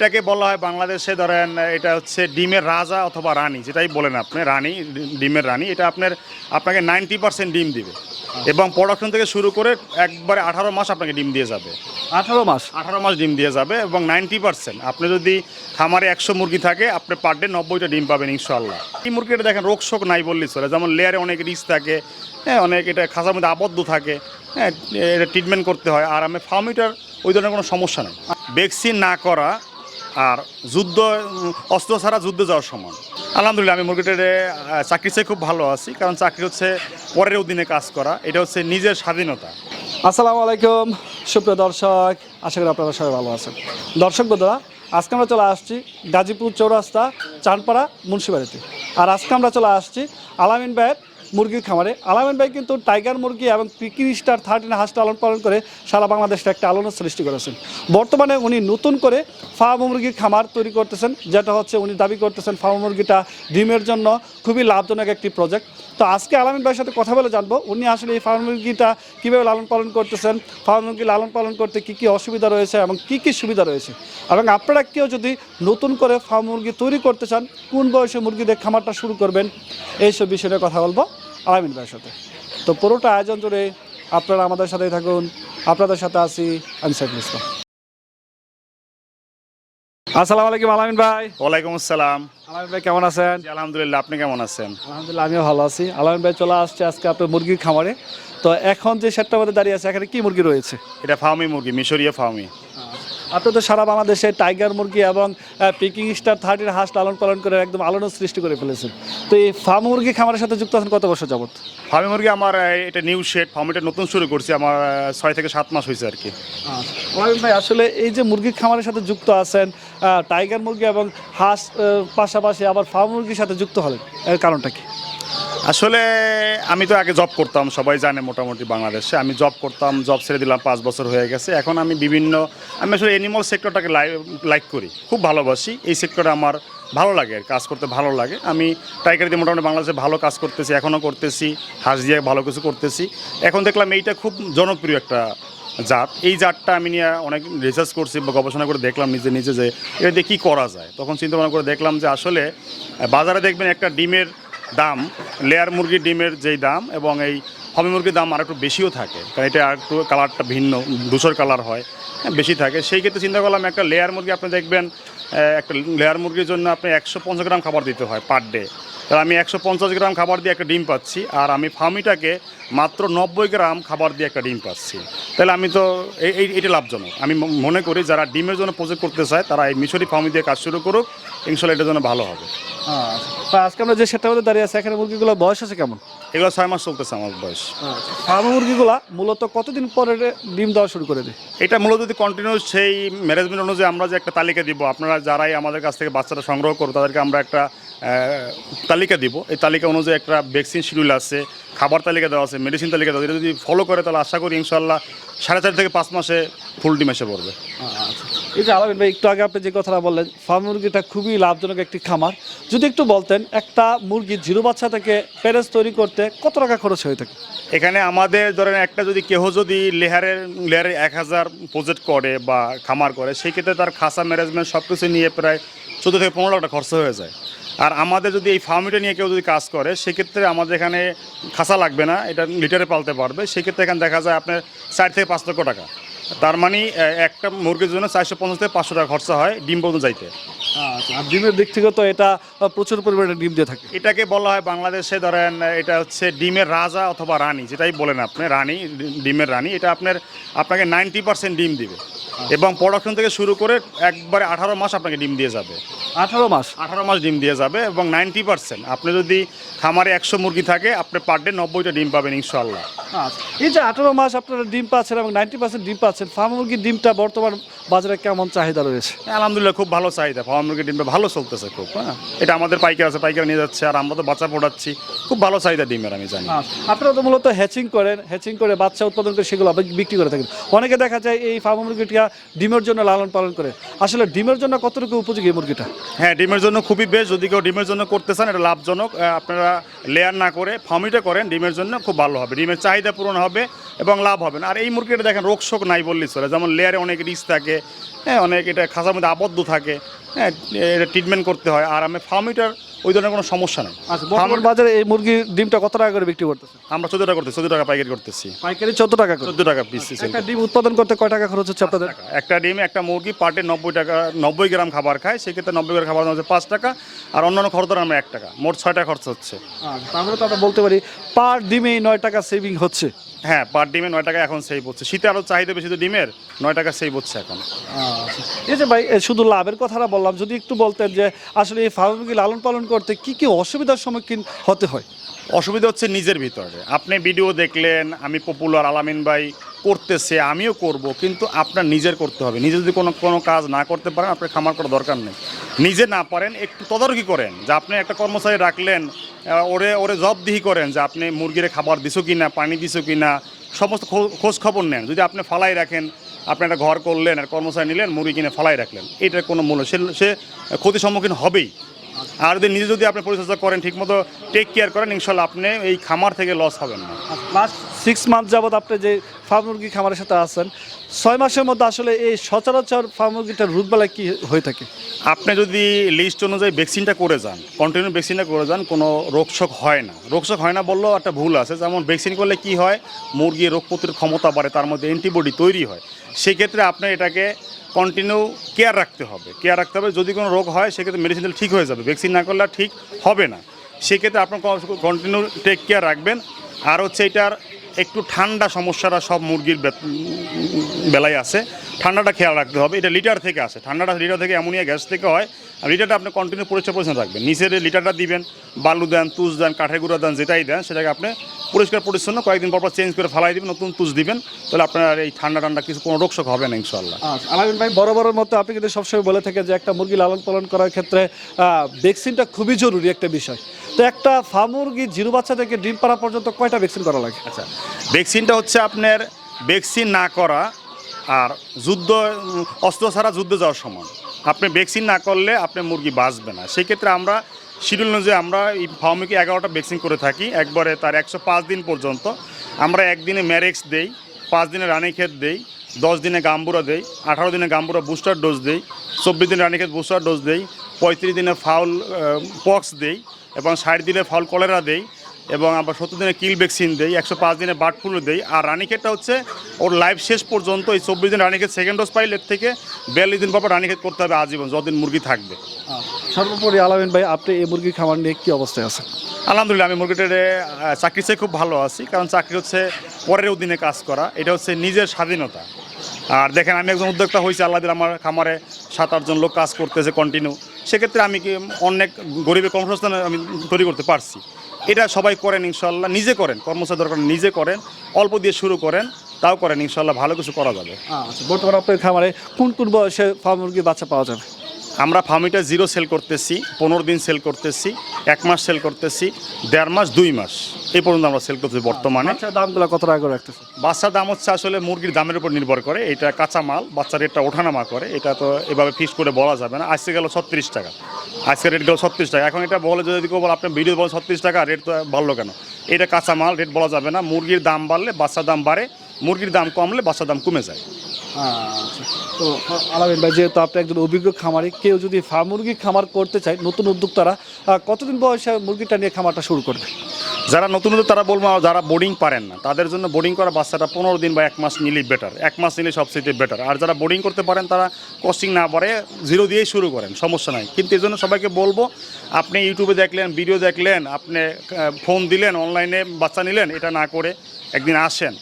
এটাকে বলা হয় বাংলাদেশে ধরেন এটা হচ্ছে ডিমের রাজা অথবা রানী, যেটাই বলেন আপনি রানী, ডিমের রানী। এটা আপনাকে 90% ডিম দিবে এবং প্রোডাকশন থেকে শুরু করে একবারে 18 মাস আপনাকে ডিম দিয়ে যাবে। 18 মাস ডিম দিয়ে যাবে এবং 90% আপনি যদি খামারে 100 মুরগি থাকে আপনি পার ডে 90টা ডিম পাবেন ইনশাআল্লাহ। এই মুরগিটা দেখেন রোগ শোক নাই বললেই চলে, যেমন লেয়ারে অনেক রিস্ক থাকে, হ্যাঁ অনেক এটা খাঁচার মধ্যে আবদ্ধ থাকে, হ্যাঁ এটা ট্রিটমেন্ট করতে হয়। আর আমি ফার্মিটার ওই ধরনের কোনো সমস্যা নেই। ভ্যাকসিন না করা আর যুদ্ধ অস্ত্র ছাড়া যুদ্ধে যাওয়ার সমান। আলহামদুলিল্লাহ আমি মুরগিটার চাকরি চেয়ে খুব ভালো আছি, কারণ চাকরি হচ্ছে পরের অধীনে কাজ করা, এটা হচ্ছে নিজের স্বাধীনতা। আসসালামু আলাইকুম সুপ্রিয় দর্শক, আশা করি আপনারা সবাই ভালো আছেন। দর্শক বন্ধুরা, আজকে আমরা চলে আসছি গাজীপুর চৌরাস্তা চানপাড়া মুন্সিবাড়িতে। আর আজকে আমরা চলে আসছি আলামিন ভাইয়ের মুরগির খামারে। আলামিন ভাই কিন্তু টাইগার মুরগি এবং পিকিং স্টার 13 হাঁস লালন পালন করে সারা বাংলাদেশে একটা আলোড়ন সৃষ্টি করেছেন। বর্তমানে উনি নতুন করে ফার্ম মুরগির খামার তৈরি করতেছেন, যেটা হচ্ছে উনি দাবি করতেছেন ফার্ম মুরগিটা ডিমের জন্য খুবই লাভজনক একটি প্রজেক্ট। তো আজকে আলামিন ভাইয়ের সাথে কথা বলে জানবো উনি আসলে এই ফার্ম মুরগিটা কীভাবে লালন পালন করতেছেন, ফার্ম মুরগি লালন পালন করতে কী কী অসুবিধা রয়েছে এবং কী কী সুবিধা রয়েছে, এবং আপনারা কেউ যদি নতুন করে ফার্ম মুরগি তৈরি করতে চান কোন বয়সে মুরগিদের খামারটা শুরু করবেন, এইসব বিষয়ে কথা বলবো আলামিন ভাইয়ের সাথে। তো পুরোটা আয়োজন জুড়ে আপনারা আমাদের সাথেই থাকুন। আপনাদের সাথে আছি আমি সাইফুল ইসলাম। আসসালামু আলাইকুম আলামিন ভাই। ওয়ালাইকুম আসসালাম। আলামিন ভাই কেমন আছেন? আলহামদুলিল্লাহ, আপনি কেমন আছেন? আলহামদুলিল্লাহ আমিও ভালো আছি। আলামিন ভাই চলে আসছে আজকে আপনার মুরগির খামারে। তো এখন যে সেটটার মধ্যে দাঁড়িয়ে আছে এখানে কি মুরগি রয়েছে? এটা ফার্মি মুরগি, মিশরীয় ফার্মি। আপনি তো সারা বাংলাদেশে টাইগার মুরগি এবং পিকিং স্টার 13 হাঁস লালন পালন করে একদম আলোড়ন সৃষ্টি করে ফেলেছেন। তো এই ফার্ম মুরগি খামারের সাথে যুক্ত আছেন কত বছর যাবত? ফার্মি মুরগি আমার এটা নিউ শেড ফার্মিটা নতুন শুরু করছি, আমার 6 থেকে 7 মাস হয়েছে আর কি। আলামিন ভাই আসলে এই যে মুরগির খামারের সাথে যুক্ত আছেন, টাইগার মুরগি এবং হাঁস পাশাপাশি আবার ফার্ম মুরগির সাথে যুক্ত হলেন, এর কারণটা কি? আসলে আমি তো আগে জব করতাম, সবাই জানে মোটামুটি বাংলাদেশে আমি জব করতাম, জব ছেড়ে দিলাম 5 বছর হয়ে গেছে। এখন আমি আসলে অ্যানিমাল সেক্টরটাকে লাইক করি, খুব ভালোবাসি। এই সেক্টরে আমার ভালো লাগে, কাজ করতে ভালো লাগে। আমি টাইগার দিয়ে মোটামুটি বাংলাদেশে ভালো কাজ করতেছি, এখনও করতেছি, হাঁস দিয়ে ভালো কিছু করতেছি। এখন দেখলাম এইটা খুব জনপ্রিয় একটা জাত। এই জাতটা আমি নিয়ে অনেক রিসার্চ করছি বা গবেষণা করে দেখলাম নিজে যে এটা দিয়ে কী করা যায়। তখন চিন্তা ভাবনা করে দেখলাম যে আসলে বাজারে দেখবেন একটা ডিমের দাম, লেয়ার মুরগির ডিমের যেই দাম এবং এই ফার্মি মুরগির দাম আর একটু বেশিও থাকে, কারণ এটা আর একটু কালারটা ভিন্ন, ধূসর কালার হয়, বেশি থাকে। সেই ক্ষেত্রে চিন্তা করলাম একটা লেয়ার মুরগি আপনি দেখবেন একটা লেয়ার মুরগির জন্য আপনি 150 গ্রাম খাবার দিতে হয় পার ডে। তাহলে আমি 150 গ্রাম খাবার দিয়ে একটা ডিম পাচ্ছি, আর আমি ফার্মিটাকে মাত্র 90 গ্রাম খাবার দিয়ে একটা ডিম পাচ্ছি। তাহলে আমি তো এটা লাভজনক। আমি মনে করি যারা ডিমের জন্য প্রজেক্ট করতে চায় তারা এই মিশরি ফার্মি দিয়ে কাজ শুরু করুক, ইনশাল্লাহ এটার জন্য ভালো হবে। আজকে আমরা যে সেটটার মধ্যে দাঁড়িয়ে আছে এখানে মুরগিগুলো বয়স আছে কেমন? এগুলো 6 মাস চলতেছে আমার বয়স। ফার্ম মুরগিগুলা মূলত কতদিন পরে ডিম দেওয়া শুরু করে দেয়? এটা মূলত যদি কন্টিনিউস সেই ম্যানেজমেন্ট অনুযায়ী আমরা যে একটা তালিকা দিব, আপনারা যারাই আমাদের কাছ থেকে বাচ্চাটা সংগ্রহ করো তাদেরকে আমরা একটা তালিকা দিব। এই তালিকা অনুযায়ী একটা ভ্যাকসিন শিডিউল আছে, খাবার তালিকা দেওয়া আছে, মেডিসিন তালিকা দেওয়া আছে। এটা যদি ফলো করে তাহলে আশা করি ইনশাল্লাহ 4.5 থেকে 5 মাসে ফুল ডিম এসে পড়বে। এই যে আলামিন ভাই একটু আগে আপনি যে কথাটা বললেন ফার্ম মুরগিটা খুবই লাভজনক একটি খামার, যদি একটু বলতেন একটা মুরগি জিরো বাচ্চা থেকে প্যারেন্টস তৈরি করতে কত টাকা খরচ হয়ে থাকে? এখানে আমাদের ধরেন একটা যদি কেহ যদি লেয়ারে 1000 প্রজেক্ট করে বা খামার করে, সেই ক্ষেত্রে তার খাসা ম্যানেজমেন্ট সব কিছু নিয়ে প্রায় 14 থেকে 15 লাখ টাকা খরচা হয়ে যায়। আর আমাদের যদি এই ফার্মিটা নিয়ে কেউ যদি কাজ করে সেক্ষেত্রে আমাদের এখানে খাসা লাগবে না, এটা লিটারে পালতে পারবে। সেক্ষেত্রে এখানে দেখা যায় আপনার 4 থেকে 5 লক্ষ টাকা। তার মানে একটা মুরগির জন্য 450 থেকে 500 টাকা খরচা হয় ডিম পর্যন্ত যাইতে। আর ডিমের দিক থেকে তো এটা প্রচুর পরিমাণে ডিম দিয়ে থাকে। এটাকে বলা হয় বাংলাদেশে ধরেন এটা হচ্ছে ডিমের রাজা অথবা রানী, যেটাই বলেন আপনি রানী, ডিমের রানী। এটা আপনাকে 90% ডিম দিবে এবং প্রোডাকশন থেকে শুরু করে একবারে 18 মাস আপনাকে ডিম দিয়ে যাবে। 18 মাস ডিম দিয়ে যাবে এবং 90% আপনি যদি খামারে 100 মুরগি থাকে আপনি পার ডে 90টা ডিম পাবেন ইনশাআল্লাহ। এই যে 18 মাস আপনারা ডিম পাচ্ছেন এবং 90% ডিম পাচ্ছেন, ফার্ম মুরগির ডিমটা বর্তমান বাজারে কেমন চাহিদা রয়েছে? আলহামদুলিল্লাহ খুব ভালো চাহিদা, ফার্ম মুরগির ডিমটা ভালো চলতেছে খুব। হ্যাঁ, এটা আমাদের পাইকার আছে, পাইকার নিয়ে যাচ্ছে, আর আমরা তো বাচ্চা পড়াচ্ছি, খুব ভালো চাহিদা ডিমের আমি জানি। আপনারা তো মূলত হ্যাচিং করেন, হ্যাচিং করে বাচ্চা উৎপাদন করে সেগুলো বিক্রি করে থাকেন। অনেকে দেখা যায় এই ফার্ম মুরগিটা ডিমের জন্য লালন পালন করে। আসলে ডিমের জন্য কতটুকু উপযোগী এই মুরগিটা? হ্যাঁ, ডিমের জন্য খুবই বেশ। যদি কেউ ডিমের জন্য করতে চান, এটা লাভজনক। আপনারা লেয়ার না করে ফার্মিটা করেন, ডিমের জন্য খুব ভালো হবে, ডিমের চাহিদা পূরণ হবে এবং লাভ হবে না। আর এই মুরগিটা দেখেন রোগ শোক নাই বললেই চলে। যেমন লেয়ারে অনেক রিস্ক থাকে, হ্যাঁ, অনেক এটা খাঁচার মধ্যে আবদ্ধ থাকে, হ্যাঁ, এটা ট্রিটমেন্ট করতে হয়। আর আমি ফার্মিটার ওই ধরনের কোনো সমস্যা নেই। আচ্ছা, বর্তমান বাজারে এই মুরগির ডিমটা কত টাকা করে বিক্রি করতেছে? আমরা 14 টাকা করতেছি, 14 টাকা পাইকারি করতেছি। পাইকারি 14 টাকা করে। 14 টাকা পিস। একটা ডিম উৎপাদন করতে কয় টাকা খরচ হচ্ছে আপনাদের? একটা ডিম একটা মুরগি পার ডে 90 টাকা, 90 গ্রাম খাবার খায়, সেক্ষেত্রে 90 গ্রাম খাবার হচ্ছে 5 টাকা, আর অন্যান্য খরচ আমরা 1 টাকা, মোট 6 টাকা খরচ হচ্ছে। তাহলে তো আমরা বলতে পারি পার ডিমে 9 টাকা সেভিং হচ্ছে। হ্যাঁ, পার ডিমে 9 টাকা এখন সেভ হচ্ছে। শীতে আরও চাহিদা বেশি তো ডিমের, 9 টাকা সেভ হচ্ছে এখন। এই যে ভাই, শুধু লাভের কথাটা বললাম, যদি একটু বলতেন যে আসলে এই ফার্ম মুরগি লালন পালন করতে কি কি অসুবিধার সম্মুখীন হতে হয়? অসুবিধা হচ্ছে নিজের ভিতরে। আপনি ভিডিও দেখলেন, আমি পপুলার, আলামিন ভাই করতেছে, আমিও করব, কিন্তু আপনার নিজের করতে হবে। নিজে যদি কোনো কাজ না করতে পারেন, আপনার খামার করার দরকার নেই। নিজে না পারেন, একটু তদারকি করেন, যে আপনি একটা কর্মচারী রাখলেন, ওরে জবাবদিহি করেন যে আপনি মুরগিরে খাবার দিছো কি না, পানি দিছো কি না, সমস্ত খোঁজ খবর নেন। যদি আপনি ফালাই রাখেন, আপনি একটা ঘর করলেন আর কর্মচারী নিলেন, মুরগি কিনে ফালাই রাখলেন, এটার কোনো মূল্য, সে ক্ষতির সম্মুখীন হবেই। আর নিজে যদি আপনি পরিচর্যা করেন, ঠিকমতো টেক কেয়ার করেন, ইনশাল্লাহ আপনি এই খামার থেকে লস হবেন না। লাস্ট 6 মান্থ যাবত আপনি যে ফার্ম মুরগি খামারের সাথে আছেন, 6 মাসের মধ্যে আসলে এই সচরাচর ফার্ম মুরগিটার রোগবালাই কি হয়ে থাকে? আপনি যদি লিস্ট অনুযায়ী ভ্যাকসিনটা করে যান, কন্টিনিউ ভ্যাকসিনটা করে যান, কোনো রোগশোক হয় না। রোগশোক হয় না বললেও একটা ভুল আছে। যেমন ভ্যাকসিন করলে কি হয়, মুরগির রোগ প্রতিরোধ ক্ষমতা বাড়ে, তার মধ্যে অ্যান্টিবডি তৈরি হয়। সেক্ষেত্রে আপনি এটাকে কন্টিনিউ কেয়ার রাখতে হবে। যদি কোনো রোগ হয়, সেক্ষেত্রে মেডিসিন দিলে ঠিক হয়ে যাবে। ভ্যাকসিন না করলে ঠিক হবে না। সেক্ষেত্রে আপনার কন্টিনিউ টেক কেয়ার রাখবেন। আর হচ্ছে এটার একটু ঠান্ডা সমস্যাটা সব মুরগির বেলায় আছে, ঠান্ডাটা খেয়াল রাখতে হবে। এটা লিটার থেকে আসে, ঠান্ডাটা লিটার থেকে, অ্যামোনিয়া গ্যাস থেকে হয়। আর লিটারটা আপনি কন্টিনিউ পরিষ্কার পরিচ্ছন্ন রাখবেন। নিচের লিটারটা দিবেন, বালু দেন, তুষ দেন, কাঠের গুঁড়া দেন, যেটাই দেন সেটাকে আপনি পরিষ্কার পরিচ্ছন্ন কয়েকদিন পর চেঞ্জ করে ফালাই দিবেন, নতুন তুষ দিবেন। তাহলে আপনার এই ঠান্ডা কিছু কোনো রোগশোক হবে না ইনশাল্লাহ। আলামিন ভাই, বরাবরের মতো আপনি কিন্তু সবসময় বলে থাকেন যে একটা মুরগি লালন পালন করার ক্ষেত্রে ভ্যাকসিনটা খুবই জরুরি একটা বিষয়। তো একটা ফার্ম মুরগি জিরো বাচ্চা থেকে ডিম পাড়া পর্যন্ত কয়টা ভ্যাকসিন করা লাগে? আচ্ছা, ভ্যাকসিনটা হচ্ছে আপনার ভ্যাকসিন না করা আর অস্ত্র ছাড়া যুদ্ধে যাওয়ার সমান। আপনি ভ্যাকসিন না করলে আপনার মুরগি বাঁচবে না। সেক্ষেত্রে আমরা শিডিউল অনুযায়ী আমরা এই ফার্মকে 11টা ভ্যাকসিন করে থাকি, একবারে তার 105 দিন পর্যন্ত। আমরা একদিনে ম্যারেক্স দেই, 5 দিনে রানীক্ষেত দেই, 10 দিনে গাম্বুরা দেই, 18 দিনে গাম্বুরা বুস্টার ডোজ দেই, 24 দিনে রানীক্ষেত বুস্টার ডোজ দেই, 35 দিনে ফাউল পক্স দেই, এবং 60 দিনে ফাউল কলেরা দেই, এবং আমরা 70 দিনে কিল ভ্যাকসিন দেই, 105 দিনে বার্ড ফ্লু দেই। আর রানীক্ষেতটা হচ্ছে ওর লাইফ শেষ পর্যন্ত, এই 24 দিন রানীক্ষেত সেকেন্ড ডোজ পাইলে এর থেকে 42 দিন পর রানীক্ষেত করতে হবে আজীবন, যতদিন মুরগি থাকবে। সর্বোপরি আলামিন ভাই, আপনি এই মুরগির খামার নিয়ে কী অবস্থায় আছেন? আলহামদুলিল্লাহ, আমি মুরগিটারে চাকরি চেয়ে খুব ভালো আছি। কারণ চাকরি হচ্ছে পরের অধীনে কাজ করা, এটা হচ্ছে নিজের স্বাধীনতা। আর দেখেন, আমি একজন উদ্যোক্তা হয়েছি, আল্লাহ দিলে আমার খামারে 7-8 জন লোক কাজ করতেছে কন্টিনিউ। সেক্ষেত্রে আমি কি অনেক গরিবের কর্মসংস্থান আমি তৈরি করতে পারছি। এটা সবাই করেন ইনশাল্লাহ, নিজে করেন, কর্মচারী দরকার নিজে করেন, অল্প দিয়ে শুরু করেন, তাও করেন, ইনশাল্লাহ ভালো কিছু করা যাবে। আচ্ছা, বর্তমানে আপনার খামারে কোন বয়সে ফার্ম মুরগির বাচ্চা পাওয়া যাবে? আমরা ফার্মিটা 0 সেল করতেছি, 15 দিন সেল করতেছি, 1 মাস সেল করতেছি, 1.5 মাস, 2 মাস এই পর্যন্ত আমরা সেল করতেছি বর্তমানে। দামগুলো কত টাকা করে রাখতেছে? বাচ্চার দাম হচ্ছে আসলে মুরগির দামের উপর নির্ভর করে। এটা কাঁচা মাল, বাচ্চার রেটটা ওঠানামা করে, এটা তো এভাবে ফিক্স করে বলা যাবে না। আজকে গেল 36 টাকা, আজকে রেট গেল 36 টাকা। এখন এটা বলে যদি কেউ বলে, আপনার ভিডিও বলে 36 টাকা, রেট তো বাড়লো কেন? এটা কাঁচা মাল, রেট বলা যাবে না। মুরগির দাম বাড়লে বাচ্চার দাম বাড়ে, মুরগির দাম কমলে বাচ্চার দাম কমে যায়। আচ্ছা, তো আলামিন ভাই, যেহেতু আপনি একজন অভিজ্ঞ খামারি, কেউ যদি ফার্ম মুরগির খামার করতে চায়, নতুন উদ্যোক্তারা কতদিন বয়সে মুরগিটা নিয়ে খামারটা শুরু করবে? যারা নতুন তারা বলবো, যারা বোর্ডিং পারেন না তাদের জন্য বোর্ডিং করা বাচ্চাটা 15 দিন বা 1 মাস নিলেই বেটার। 1 মাস নিলে সবচেয়ে বেটার। আর যারা বোর্ডিং করতে পারেন তারা কস্টিং না বাড়ে 0 দিয়েই শুরু করেন, সমস্যা নাই। কিন্তু এই জন্য সবাইকে বলবো, আপনি ইউটিউবে দেখলেন, ভিডিও দেখলেন, আপনি ফোন দিলেন, অনলাইনে বাচ্চা নিলেন, এটা না করে একদিন আসেন।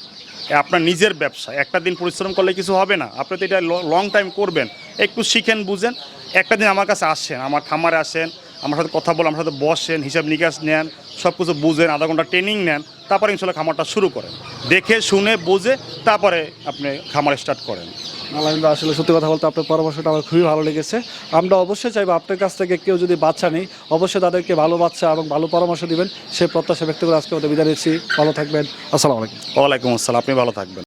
আপনার নিজের ব্যবসা, একটা দিন পরিশ্রম করলে কিছু হবে না। আপনি তো এটা লং টাইম করবেন, একটু শিখেন, বুঝেন। একটা দিন আমার কাছে আসেন, আমার খামারে আসেন, আমার সাথে কথা বলে, আমার সাথে বসেন, হিসাব নিকাশ নেন, সব কিছু বুঝেন, আধা ঘন্টা ট্রেনিং নেন, তারপরে ইনশাল্লাহ খামারটা শুরু করেন। দেখে শুনে বুঝে তারপরে আপনি খামার স্টার্ট করেন। আলহামদুলিল্লাহ, আসলে সত্যি কথা বলতে আপনার পরামর্শটা আমার খুবই ভালো লেগেছে। আমরা অবশ্যই চাইবো আপনার কাছ থেকে কেউ যদি বাচ্চা নেই, অবশ্যই তাদেরকে ভালো বাচ্চা এবং ভালো পরামর্শ দিবেন, সেই প্রত্যাশা ব্যক্ত করে আজকে আমাদের বিদায় নিচ্ছি। ভালো থাকবেন। আসসালামু আলাইকুম। ওয়ালাইকুম আসসালাম, আপনি ভালো থাকবেন।